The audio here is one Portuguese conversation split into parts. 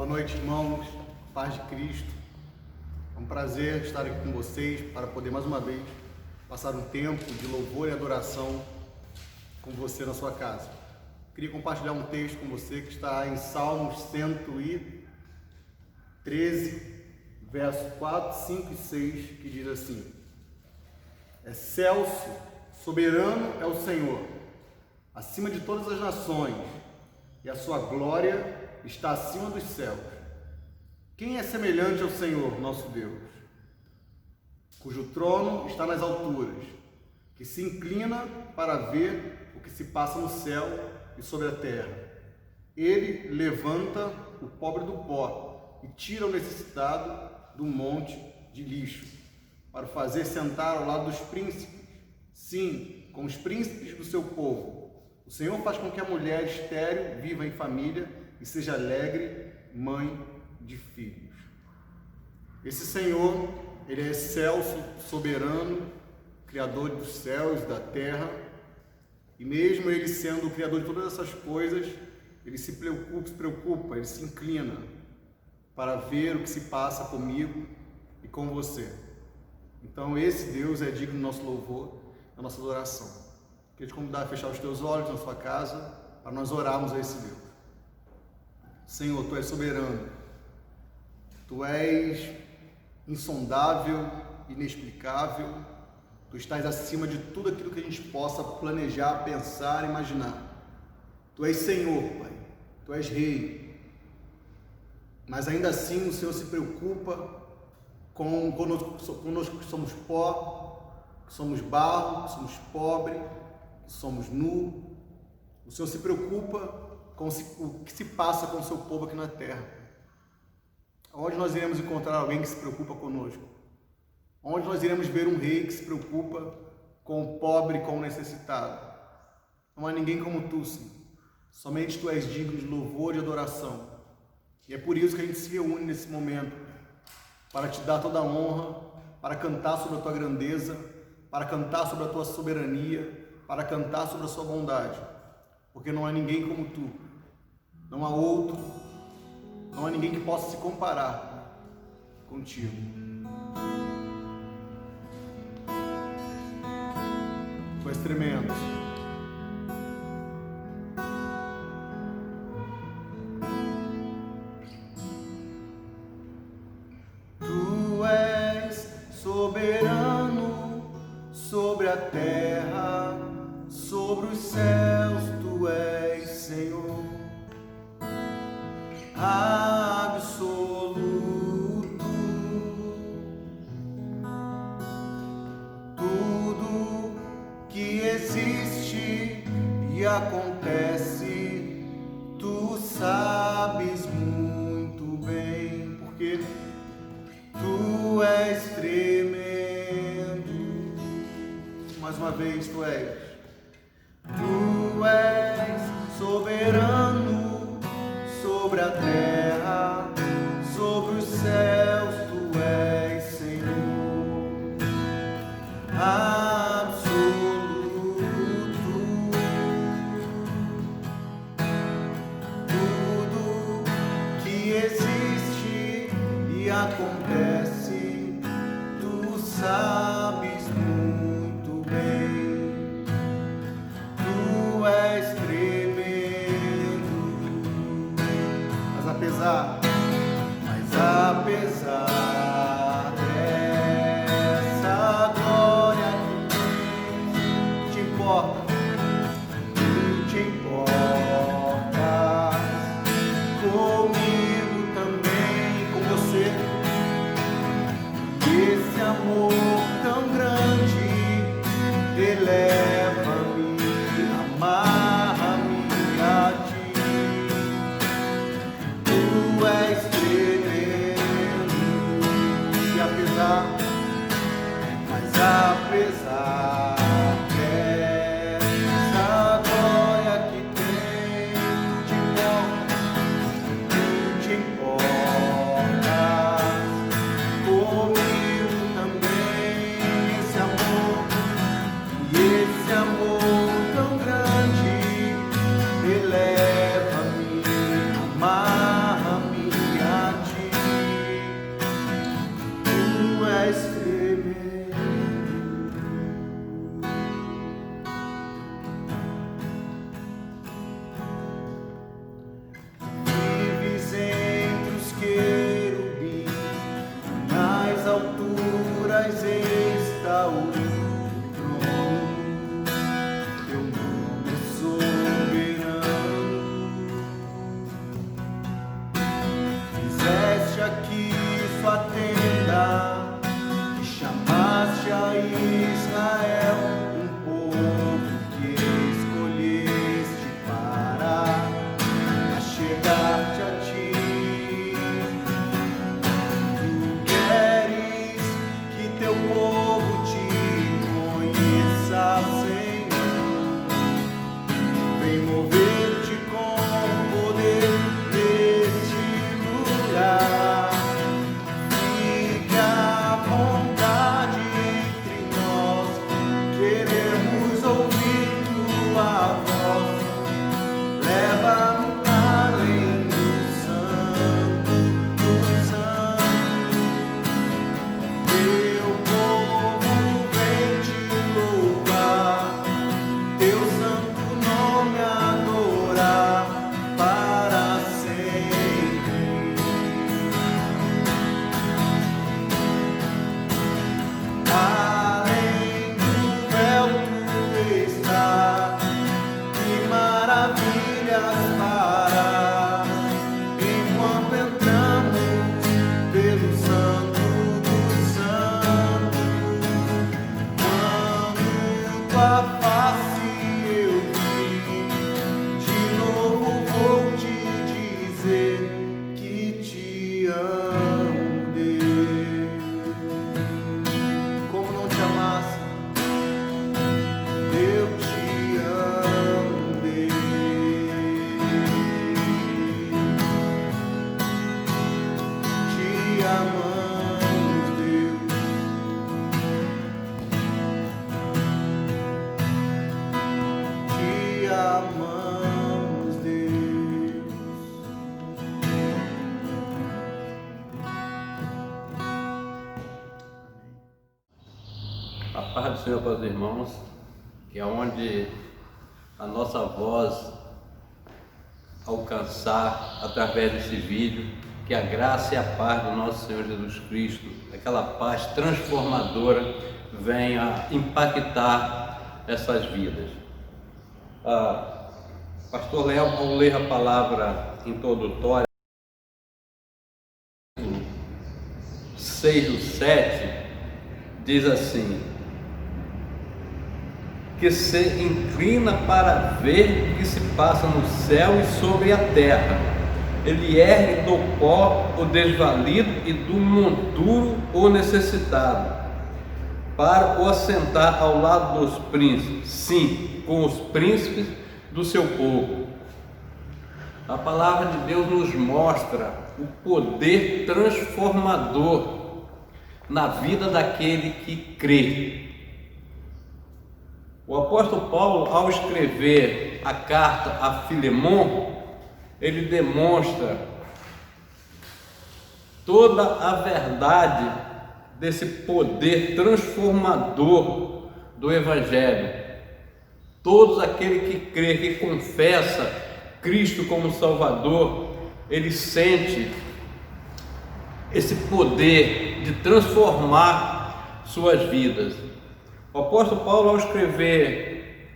Boa noite, irmãos, paz de Cristo. É um prazer estar aqui com vocês para poder mais uma vez passar um tempo de louvor e adoração com você na sua casa. Queria compartilhar um texto com você que está em Salmos 113, versos 4, 5 e 6, que diz assim: Excelso, soberano é o Senhor, acima de todas as nações, e a sua glória está acima dos céus. Quem é semelhante ao Senhor, nosso Deus, cujo trono está nas alturas, que se inclina para ver o que se passa no céu e sobre a terra. Ele levanta o pobre do pó e tira o necessitado do monte de lixo, para o fazer sentar ao lado dos príncipes, sim, com os príncipes do seu povo. O Senhor faz com que a mulher estéril viva em família e seja alegre mãe de filhos. Esse Senhor, Ele é excelso, soberano, Criador dos céus e da terra, e mesmo Ele sendo o Criador de todas essas coisas, Ele se preocupa, Ele se inclina para ver o que se passa comigo e com você. Então esse Deus é digno do nosso louvor, da nossa adoração. Queria te convidar a fechar os teus olhos na sua casa, para nós orarmos a esse Deus. Senhor, Tu és soberano, Tu és insondável, inexplicável, Tu estás acima de tudo aquilo que a gente possa planejar, pensar, imaginar. Tu és Senhor, Pai, Tu és Rei, mas ainda assim o Senhor se preocupa conosco que somos pó, que somos barro, que somos pobre, que somos nu. O Senhor se preocupa com o que se passa com o seu povo aqui na terra. Onde nós iremos encontrar alguém que se preocupa conosco? Onde nós iremos ver um rei que se preocupa com o pobre, com o necessitado? Não há ninguém como Tu, Senhor. Somente Tu és digno de louvor e de adoração. E é por isso que a gente se reúne nesse momento, para Te dar toda a honra, para cantar sobre a Tua grandeza, para cantar sobre a Tua soberania, para cantar sobre a Sua bondade. Porque não há ninguém como Tu, não há outro, não há ninguém que possa se comparar contigo. Tu és tremendo. Tu és soberano sobre a terra, sobre os céus. Tu és Senhor absoluto. Tudo que existe e acontece, Tu sabes muito bem, porque Tu és tremendo. Mais uma vez, Tu és soberano sobre a terra, sobre os céus. Tu és Senhor absoluto. Tudo que existe e acontece, Tu sabes muito bem. Tu és tremendo. Mas apesar dessa glória que Te importa, Te importas comigo também, com você. Esse amor tão grande eleva-me, amarra-me a Ti. Tu és tremendo. E apesar dessa glória que tem, Tu te importas comigo também. Esse amor do Senhor para os irmãos, que é onde a nossa voz alcançar através desse vídeo, que a graça e a paz do nosso Senhor Jesus Cristo, aquela paz transformadora, venha impactar essas vidas. Pastor Léo, ao ler a palavra introdutória, 6 do 7, diz assim: que se inclina para ver o que se passa no céu e sobre a terra. Ele ergue do pó o desvalido e do monturo o necessitado, para o assentar ao lado dos príncipes, sim, com os príncipes do seu povo. A palavra de Deus nos mostra o poder transformador na vida daquele que crê. O apóstolo Paulo, ao escrever a carta a Filemon, ele demonstra toda a verdade desse poder transformador do Evangelho. Todos aqueles que crê, que confessa Cristo como Salvador, ele sente esse poder de transformar suas vidas. O apóstolo Paulo, ao escrever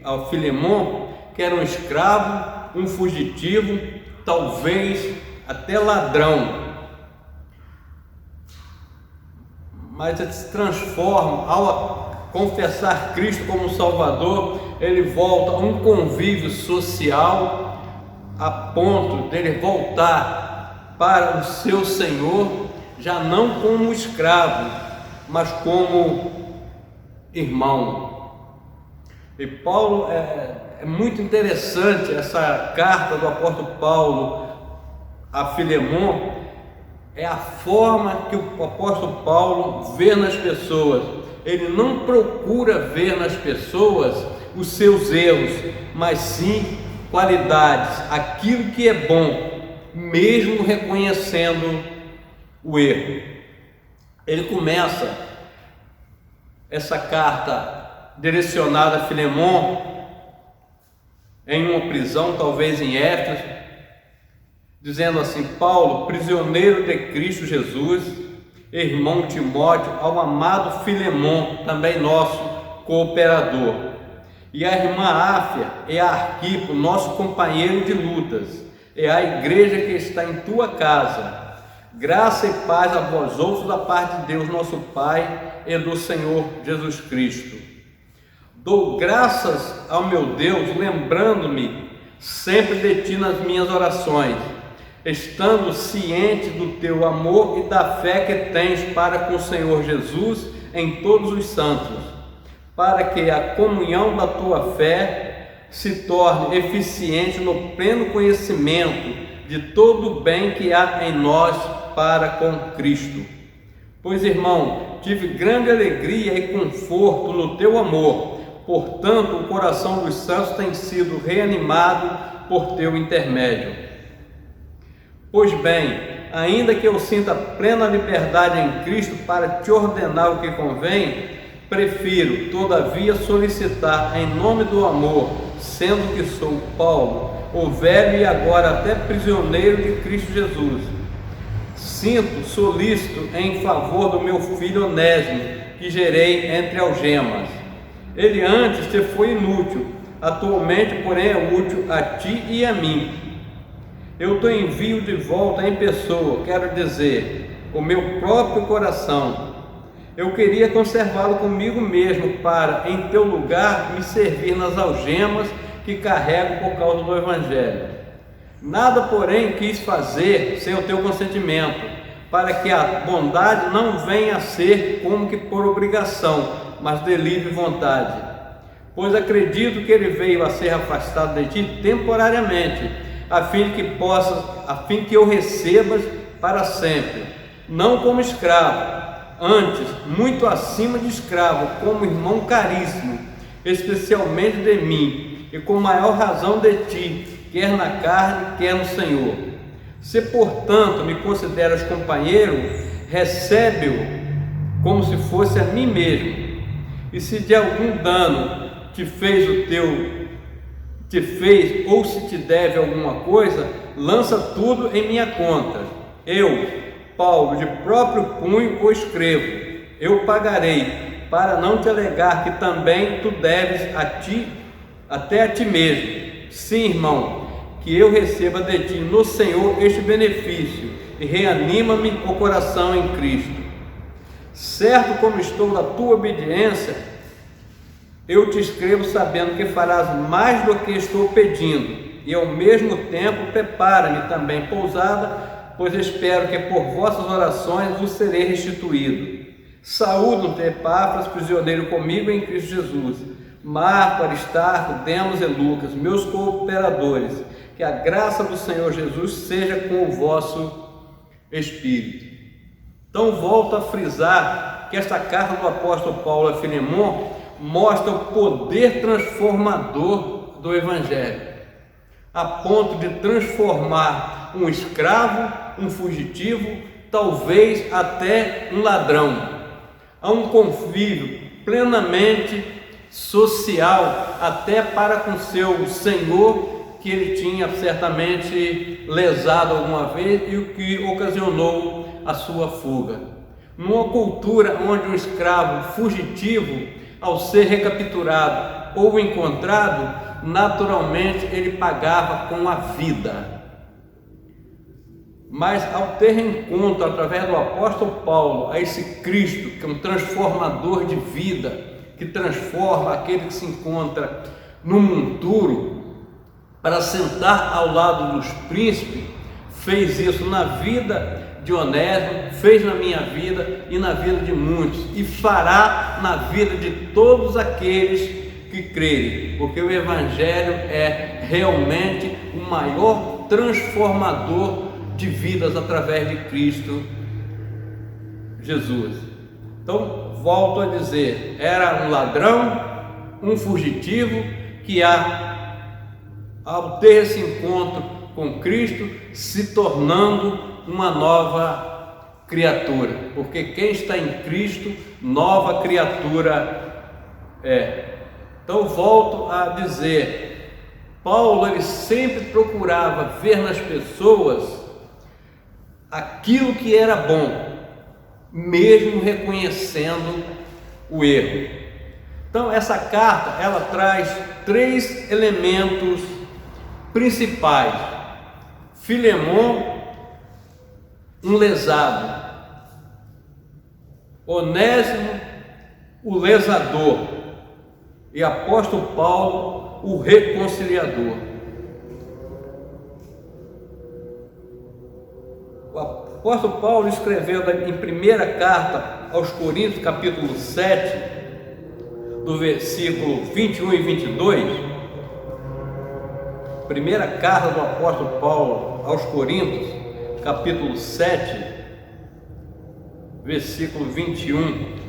ao Filemon, que era um escravo, um fugitivo, talvez até ladrão, mas ele se transforma ao confessar Cristo como Salvador. Ele volta a um convívio social, a ponto dele voltar para o seu Senhor, já não como escravo, mas como irmão. E Paulo, é muito interessante essa carta do apóstolo Paulo a Filemon, é a forma que o apóstolo Paulo vê nas pessoas. Ele não procura ver nas pessoas os seus erros, mas sim qualidades, aquilo que é bom, mesmo reconhecendo o erro. Ele começa essa carta direcionada a Filemon em uma prisão, talvez em Éfeso, dizendo assim: Paulo, prisioneiro de Cristo Jesus, irmão Timóteo, ao amado Filemon, também nosso cooperador, e a irmã Áfia e a Arquipo, nosso companheiro de lutas, e a igreja que está em tua casa. Graça e paz a vós outros da parte de Deus nosso Pai e do Senhor Jesus Cristo. Dou graças ao meu Deus, lembrando-me sempre de ti nas minhas orações, estando ciente do teu amor e da fé que tens para com o Senhor Jesus em todos os santos, para que a comunhão da tua fé se torne eficiente no pleno conhecimento de todo o bem que há em nós para com Cristo. Pois, irmão, tive grande alegria e conforto no teu amor, portanto o coração dos santos tem sido reanimado por teu intermédio. Pois bem, ainda que eu sinta plena liberdade em Cristo para te ordenar o que convém, prefiro, todavia, solicitar em nome do amor, sendo que sou Paulo, o velho e agora até prisioneiro de Cristo Jesus. Sinto solícito em favor do meu filho Onésimo, que gerei entre algemas. Ele antes te foi inútil, atualmente, porém, é útil a ti e a mim. Eu te envio de volta em pessoa, quero dizer, o meu próprio coração. Eu queria conservá-lo comigo mesmo para, em teu lugar, me servir nas algemas que carrego por causa do Evangelho. Nada, porém, quis fazer sem o teu consentimento, para que a bondade não venha a ser como que por obrigação, mas de livre vontade. Pois acredito que ele veio a ser afastado de ti temporariamente, a fim que eu recebas para sempre, não como escravo, antes, muito acima de escravo, como irmão caríssimo, especialmente de mim, e com maior razão de ti, quer na carne, quer no Senhor. Se, portanto, me consideras companheiro, recebe-o como se fosse a mim mesmo. E se de algum dano te fez ou se te deve alguma coisa, lança tudo em minha conta. Eu, Paulo, de próprio punho o escrevo. Eu pagarei, para não te alegar que também tu deves até a ti mesmo. Sim, irmão, que eu receba de ti no Senhor este benefício, e reanima-me o coração em Cristo. Certo como estou da tua obediência, eu te escrevo sabendo que farás mais do que estou pedindo, e ao mesmo tempo prepara-me também pousada, pois espero que por vossas orações vos serei restituído. Saúdo-te, Epáfras, prisioneiro comigo em Cristo Jesus, Marco, Aristarco, Demos e Lucas, meus cooperadores. Que a graça do Senhor Jesus seja com o vosso espírito. Então volto a frisar que esta carta do apóstolo Paulo a Filemon mostra o poder transformador do Evangelho, a ponto de transformar um escravo, um fugitivo, talvez até um ladrão, a um convívio plenamente social, até para com seu senhor, que ele tinha certamente lesado alguma vez e o que ocasionou a sua fuga. Numa cultura onde um escravo fugitivo, ao ser recapturado ou encontrado, naturalmente ele pagava com a vida. Mas ao ter encontro através do apóstolo Paulo a esse Cristo, que é um transformador de vida, que transforma aquele que se encontra no monturo para sentar ao lado dos príncipes, fez isso na vida de Onésimo, fez na minha vida e na vida de muitos, e fará na vida de todos aqueles que crerem, porque o Evangelho é realmente o maior transformador de vidas através de Cristo Jesus. Então, volto a dizer, era um ladrão, um fugitivo, que ao ter esse encontro com Cristo, se tornando uma nova criatura, porque quem está em Cristo, nova criatura é. Então volto a dizer, Paulo ele sempre procurava ver nas pessoas aquilo que era bom, mesmo reconhecendo o erro. Então essa carta ela traz 3 elementos principais. Filemon, um lesado, Onésimo, o lesador, e apóstolo Paulo, o reconciliador. O apóstolo Paulo escreveu em primeira carta aos Coríntios, capítulo 7, do versículo 21 e 22, primeira carta do apóstolo Paulo aos Coríntios, capítulo 7, versículo 21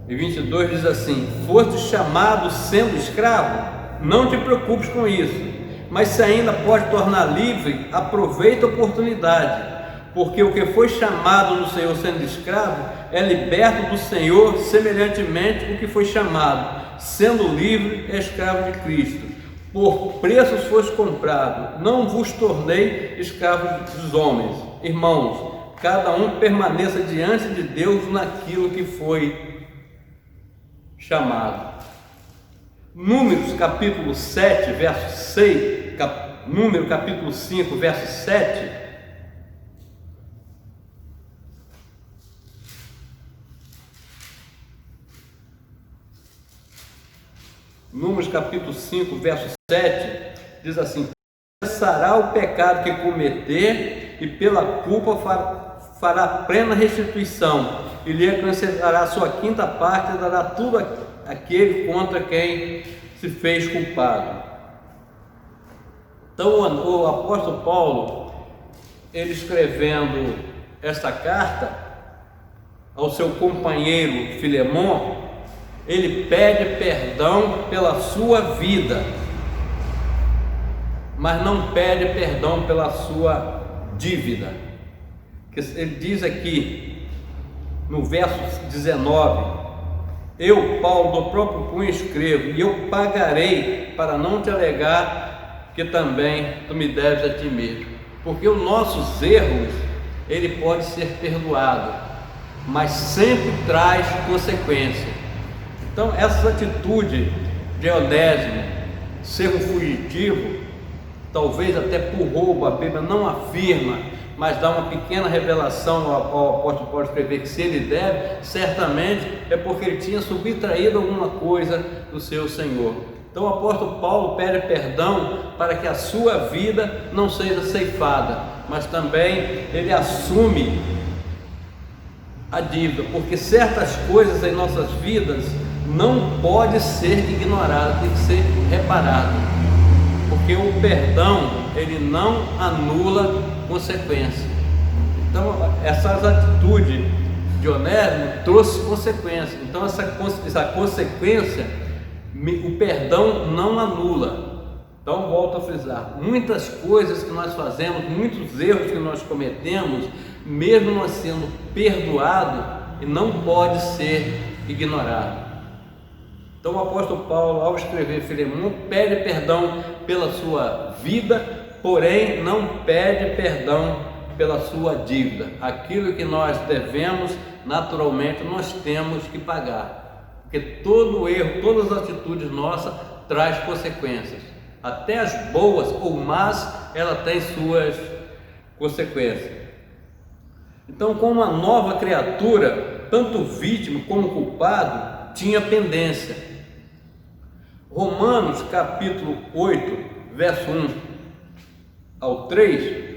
e 22 diz assim: foste chamado sendo escravo? Não te preocupes com isso, mas se ainda pode tornar livre, aproveita a oportunidade, porque o que foi chamado no Senhor sendo escravo é liberto do Senhor, semelhantemente o que foi chamado sendo livre é escravo de Cristo. Por preços foste comprado, não vos tornei escravos dos homens. Irmãos, cada um permaneça diante de Deus naquilo que foi chamado. Números capítulo 7, verso 6, Número capítulo 5, verso 7. Números capítulo 5, verso 7, diz assim: cessará o pecado que cometer, e pela culpa fará plena restituição, e lhe acrescentará sua quinta parte, e dará tudo aquele contra quem se fez culpado. Então o apóstolo Paulo, ele escrevendo esta carta ao seu companheiro Filemon, ele pede perdão pela sua vida, mas não pede perdão pela sua dívida. Ele diz aqui no verso 19: eu, Paulo, do próprio punho escrevo, e eu pagarei para não te alegar que também tu me deves a ti mesmo. Porque os nossos erros, ele pode ser perdoado, mas sempre traz consequência. Então essa atitude de Onésimo, ser um fugitivo, talvez até por roubo, a Bíblia não afirma, mas dá uma pequena revelação ao apóstolo Paulo escrever que se ele deve, certamente é porque ele tinha subtraído alguma coisa do seu Senhor. Então o apóstolo Paulo pede perdão para que a sua vida não seja ceifada, mas também ele assume a dívida, porque certas coisas em nossas vidas não pode ser ignorado, tem que ser reparado, porque o perdão ele não anula consequência. Então essa atitude de Onésimo trouxe consequência. Então essa consequência o perdão não anula. Então volto a frisar, muitas coisas que nós fazemos, muitos erros que nós cometemos, mesmo nós sendo perdoado, e não pode ser ignorado. Então o apóstolo Paulo, ao escrever Filemão, pede perdão pela sua vida, porém não pede perdão pela sua dívida. Aquilo que nós devemos, naturalmente nós temos que pagar, porque todo erro, todas as atitudes nossas traz consequências, até as boas ou más, ela tem suas consequências. Então, como uma nova criatura, tanto vítima como culpado tinha pendência. Romanos capítulo 8, verso 1 ao 3,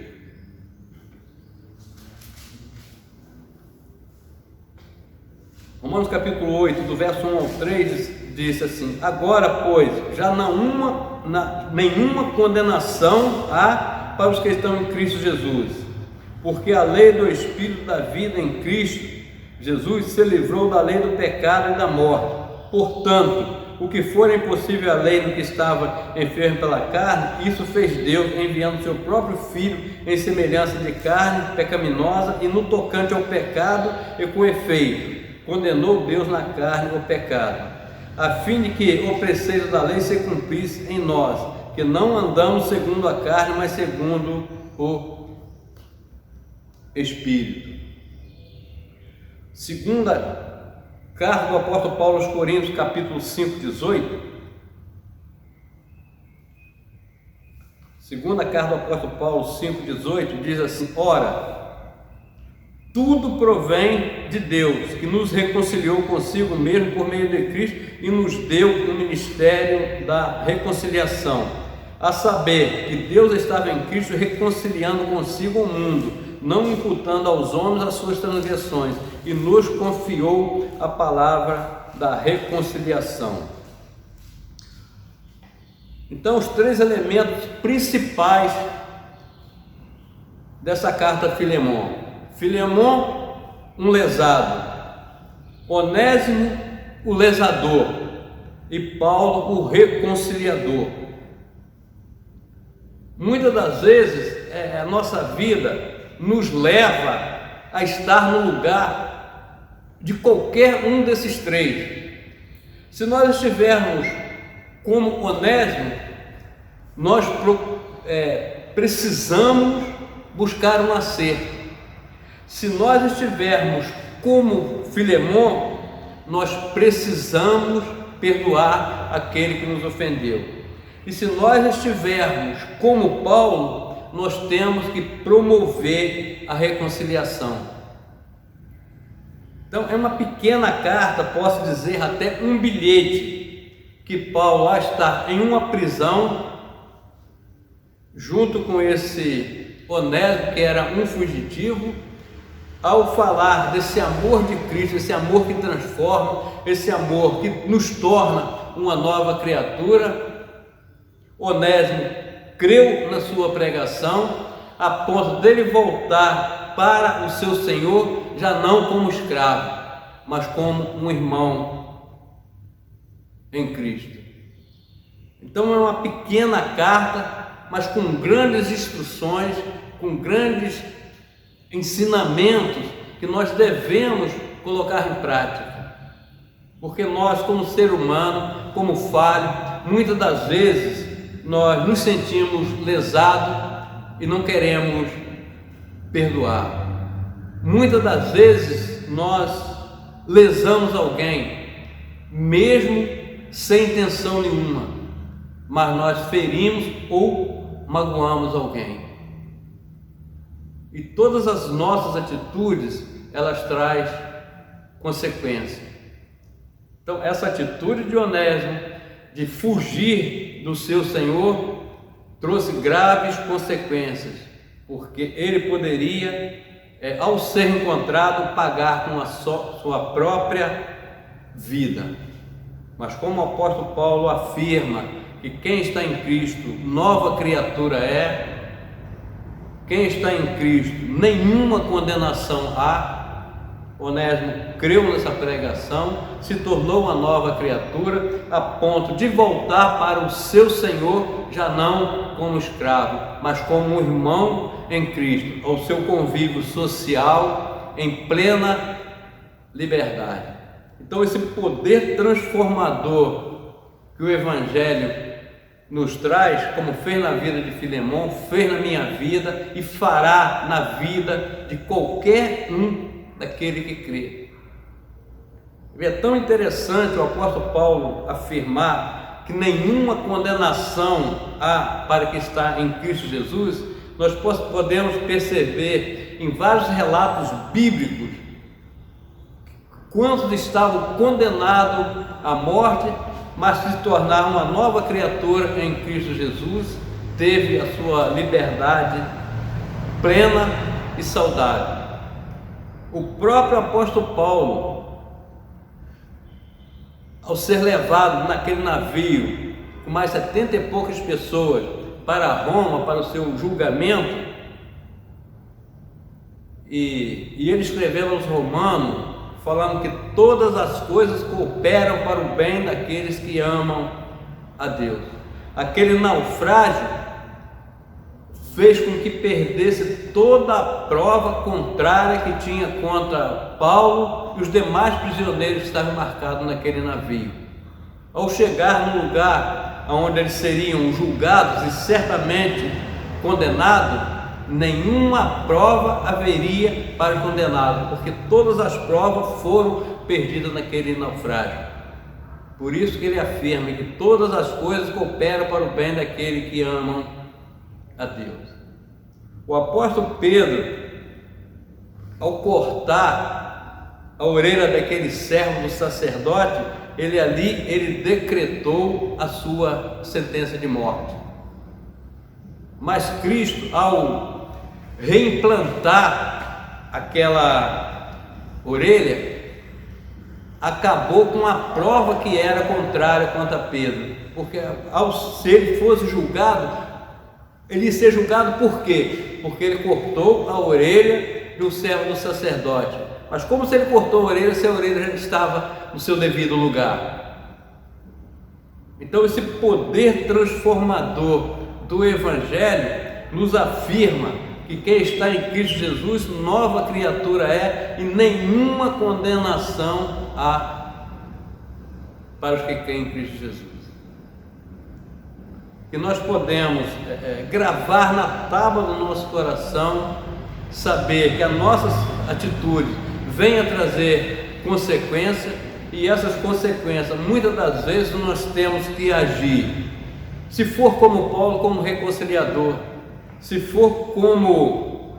Romanos capítulo 8, do verso 1 ao 3, diz assim: agora, pois, já nenhuma condenação há para os que estão em Cristo Jesus, porque a lei do Espírito da vida em Cristo Jesus se livrou da lei do pecado e da morte. Portanto, o que for impossível à lei no que estava enfermo pela carne, isso fez Deus, enviando seu próprio Filho em semelhança de carne pecaminosa, e no tocante ao pecado, e com efeito, condenou Deus na carne o pecado, a fim de que o preceito da lei se cumprisse em nós, que não andamos segundo a carne, mas segundo o Espírito. Segunda carta do apóstolo Paulo aos Coríntios, capítulo 5, 18. Segunda carta do apóstolo Paulo 5, 18 diz assim: ora, tudo provém de Deus, que nos reconciliou consigo mesmo por meio de Cristo e nos deu o ministério da reconciliação, a saber, que Deus estava em Cristo reconciliando consigo o mundo, não imputando aos homens as suas transgressões, e nos confiou a palavra da reconciliação. Então, os três elementos principais dessa carta a Filemão: Filemão, um lesado; Onésimo, o lesador; e Paulo, o reconciliador. Muitas das vezes a nossa vida nos leva a estar no lugar de qualquer um desses três. Se nós estivermos como Onésimo, nós precisamos buscar um acerto. Se nós estivermos como Filemão, nós precisamos perdoar aquele que nos ofendeu. E se nós estivermos como Paulo, nós temos que promover a reconciliação. Então é uma pequena carta, posso dizer até um bilhete, que Paulo lá está em uma prisão, junto com esse Onésimo, que era um fugitivo, ao falar desse amor de Cristo, esse amor que transforma, esse amor que nos torna uma nova criatura. Onésimo creu na sua pregação, a ponto dele voltar para o seu Senhor, já não como escravo, mas como um irmão em Cristo. Então é uma pequena carta, mas com grandes instruções, com grandes ensinamentos que nós devemos colocar em prática. Porque nós, como ser humano, como falho, muitas das vezes nós nos sentimos lesados e não queremos perdoar. Muitas das vezes nós lesamos alguém, mesmo sem intenção nenhuma, mas nós ferimos ou magoamos alguém. E todas as nossas atitudes, elas trazem consequências. Então, essa atitude de Onésimo, de fugir do seu Senhor, trouxe graves consequências, porque ele poderia, ao ser encontrado, pagar com a sua própria vida. Mas como o apóstolo Paulo afirma que quem está em Cristo, nova criatura é, quem está em Cristo, nenhuma condenação há. Onésimo creu nessa pregação, se tornou uma nova criatura, a ponto de voltar para o seu Senhor, já não como escravo, mas como um irmão em Cristo, ao seu convívio social em plena liberdade. Então, esse poder transformador que o Evangelho nos traz, como fez na vida de Filemão, fez na minha vida e fará na vida de qualquer um daquele que crê. É tão interessante o apóstolo Paulo afirmar que nenhuma condenação há para quem está em Cristo Jesus. Nós podemos perceber em vários relatos bíblicos quantos estavam condenados à morte, mas se tornaram uma nova criatura em Cristo Jesus, teve a sua liberdade plena e saudável. O próprio apóstolo Paulo, ao ser levado naquele navio com mais 70 e poucas pessoas para Roma, para o seu julgamento, e ele escreveu aos Romanos, falando que todas as coisas cooperam para o bem daqueles que amam a Deus. Aquele naufrágio fez com que perdesse toda a prova contrária que tinha contra Paulo e os demais prisioneiros que estavam embarcados naquele navio. Ao chegar no lugar onde eles seriam julgados e certamente condenados, nenhuma prova haveria para condená-lo, porque todas as provas foram perdidas naquele naufrágio. Por isso que ele afirma que todas as coisas cooperam para o bem daquele que amam a Deus. O apóstolo Pedro, ao cortar a orelha daquele servo do sacerdote, ele decretou a sua sentença de morte. Mas Cristo, ao reimplantar aquela orelha, acabou com a prova que era contrária contra Pedro, porque se ele fosse julgado, ele ia ser julgado por quê? Porque ele cortou a orelha do servo do sacerdote. Mas como se ele cortou a orelha, se a orelha já estava no seu devido lugar. Então esse poder transformador do Evangelho nos afirma que quem está em Cristo Jesus, nova criatura é, e nenhuma condenação há para os que creem em Cristo Jesus. Que nós podemos gravar na tábua do nosso coração, saber que a nossa atitude vem a trazer consequência, e essas consequências, muitas das vezes, nós temos que agir. Se for como Paulo, como reconciliador, se for como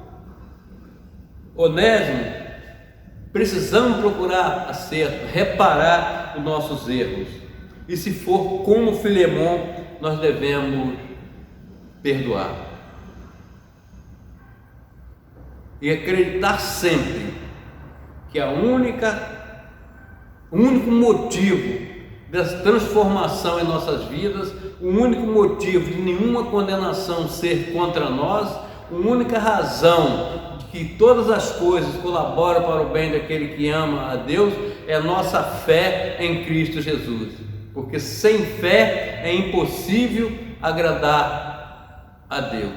Onésimo, precisamos procurar acerto, reparar os nossos erros. E se for como Filemão, nós devemos perdoar. E acreditar sempre que o único motivo dessa transformação em nossas vidas, o único motivo de nenhuma condenação ser contra nós, a única razão de que todas as coisas colaboram para o bem daquele que ama a Deus, é a nossa fé em Cristo Jesus. Porque sem fé é impossível agradar a Deus.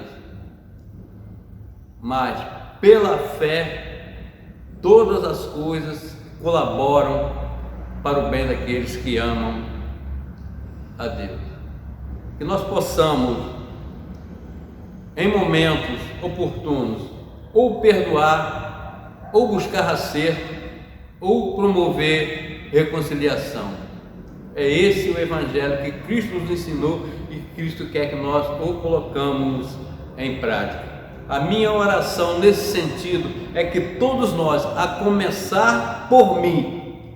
Mas pela fé, todas as coisas colaboram para o bem daqueles que amam a Deus. Que nós possamos, em momentos oportunos, ou perdoar, ou buscar acerto, ou promover reconciliação. É esse o Evangelho que Cristo nos ensinou e Cristo quer que nós o colocamos em prática. A minha oração nesse sentido é que todos nós, a começar por mim,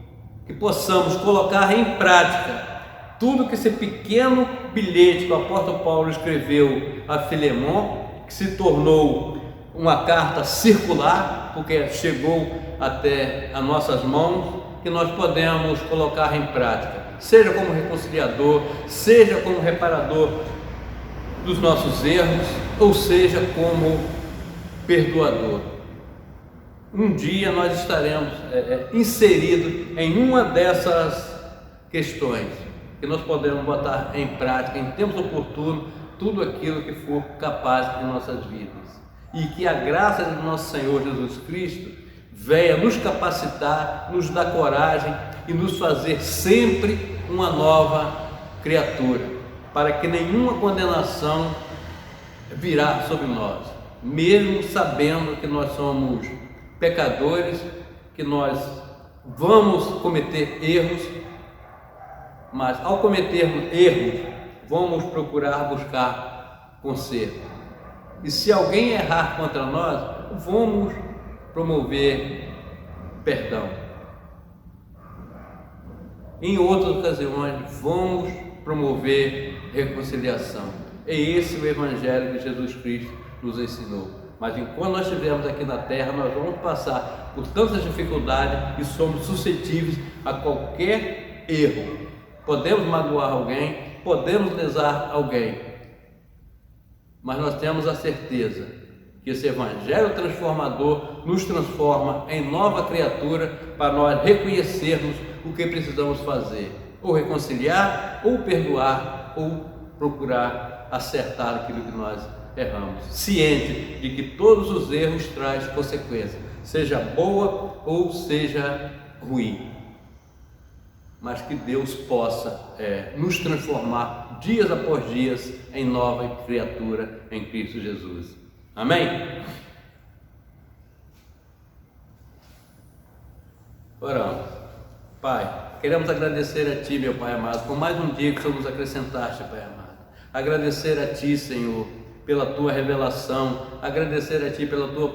que possamos colocar em prática tudo que esse pequeno bilhete que o apóstolo Paulo escreveu a Filemon, que se tornou uma carta circular, porque chegou até as nossas mãos, que nós podemos colocar em prática, seja como reconciliador, seja como reparador dos nossos erros, ou seja como perdoador. Um dia nós estaremos inseridos em uma dessas questões, que nós podemos botar em prática, em tempos oportunos, tudo aquilo que for capaz em nossas vidas. E que a graça de nosso Senhor Jesus Cristo venha nos capacitar, nos dar coragem e nos fazer sempre uma nova criatura, para que nenhuma condenação virá sobre nós, mesmo sabendo que nós somos pecadores, que nós vamos cometer erros, mas ao cometermos erros, vamos procurar buscar conserto. E se alguém errar contra nós, vamos promover perdão. Em outras ocasiões, vamos promover reconciliação. É esse o Evangelho que Jesus Cristo nos ensinou. Mas enquanto nós estivermos aqui na terra, nós vamos passar por tantas dificuldades e somos suscetíveis a qualquer erro. Podemos magoar alguém, podemos lesar alguém, mas nós temos a certeza que esse Evangelho transformador nos transforma em nova criatura para nós reconhecermos o que precisamos fazer, ou reconciliar, ou perdoar, ou procurar acertar aquilo que nós erramos, ciente de que todos os erros trazem consequências, seja boa ou seja ruim, mas que Deus possa nos transformar dias após dias em nova criatura em Cristo Jesus. Amém? Oramos. Pai, queremos agradecer a Ti, meu Pai amado, por mais um dia que o Senhor nos acrescentaste, Pai amado. Agradecer a Ti, Senhor, pela Tua revelação, agradecer a Ti pela Tua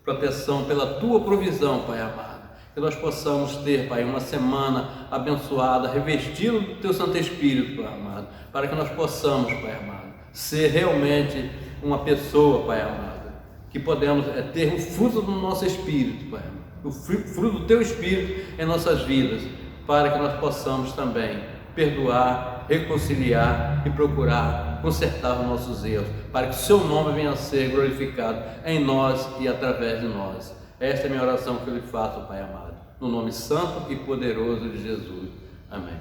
proteção, pela Tua provisão, Pai amado. Que nós possamos ter, Pai, uma semana abençoada, revestido do Teu Santo Espírito, Pai amado, para que nós possamos, Pai amado, ser realmente uma pessoa, Pai amado, que podemos ter o fruto do nosso Espírito, Pai amado, o fruto do Teu Espírito em nossas vidas, para que nós possamos também perdoar, reconciliar e procurar consertar os nossos erros, para que o Seu nome venha a ser glorificado em nós e através de nós. Esta é a minha oração que eu lhe faço, Pai amado, no nome santo e poderoso de Jesus. Amém.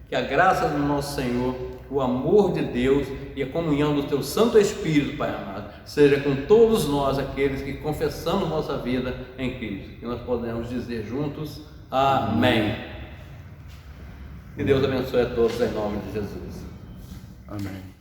Que a graça do nosso Senhor, o amor de Deus e a comunhão do Teu Santo Espírito, Pai amado, seja com todos nós, aqueles que confessamos nossa vida em Cristo. Que nós podemos dizer juntos, amém. Que Deus abençoe a todos em nome de Jesus. Amém.